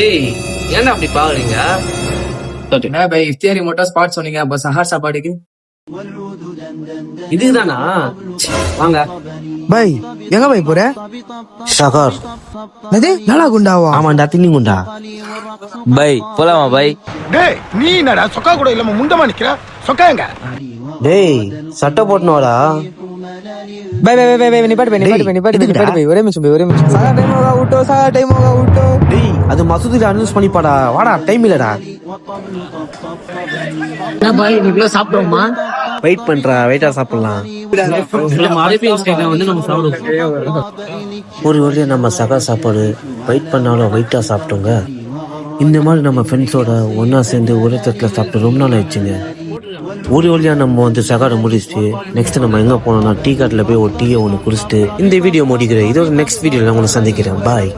ஏய் ஏன்டா அப்படி பாக்குறீங்க? என்ன பை இஃப்தியாரி மட்டும் ஸ்பாட் சொன்னீங்க, அப்ப சஹார் சாப்பாடுக்கு இதுதானா? வாங்க. பை எங்க பை போற? ஷகர். அது நல்லா குண்டாவா? ஆமாண்டா, தின்னி குண்டா. பை போலாமா பை? டேய் நீ என்னடா சொக்கா கூட இல்லாம முண்டமா நிக்கிற? சொக்கா எங்க? டேய் சட்டை போட்டுனோடா. பை பை பை பை நிப்பாட்டு பை நிப்பாட்டு பை ஒரே நிமிஷம் சாகா டைம் ஹோகா உட்டோ. டேய் அது மசூதில அனௌன்ஸ் பண்ணிப்பாடா. வாடா, டைம் இல்லடா. என்ன பாய் நீங்களே சாப்பிடுவோமா? வெயிட் பண்றா, வெயிட்டா சாப்பிடலாம். நம்ம அரேபியன் ஸ்டைல்ல வந்து நம்ம சாப்பிடுவோம். ஒரு வழியா நம்ம சகா சாப்பாடு வெயிட் பண்ணாலும் வெயிட்டா சாப்பிட்டோங்க. இந்த மாதிரி நம்ம ஃப்ரெண்ட்ஸோட ஒன்னா சேர்ந்து ஒரே தட்டுல சாப்பிட்டு ரொம்ப நாள் ஆயிடுச்சுங்க. ஒரு வழியா நம்ம வந்து சகாட முடிச்சுட்டு நெக்ஸ்ட் நம்ம எங்க போனோம்னா டீ காட்டில் போய் ஒரு டீயை ஒன்று குடிச்சிட்டு இந்த வீடியோ முடிக்கிறேன். இதோட நெக்ஸ்ட் வீடியோல உங்களை சந்திக்கிறேன். பாய்.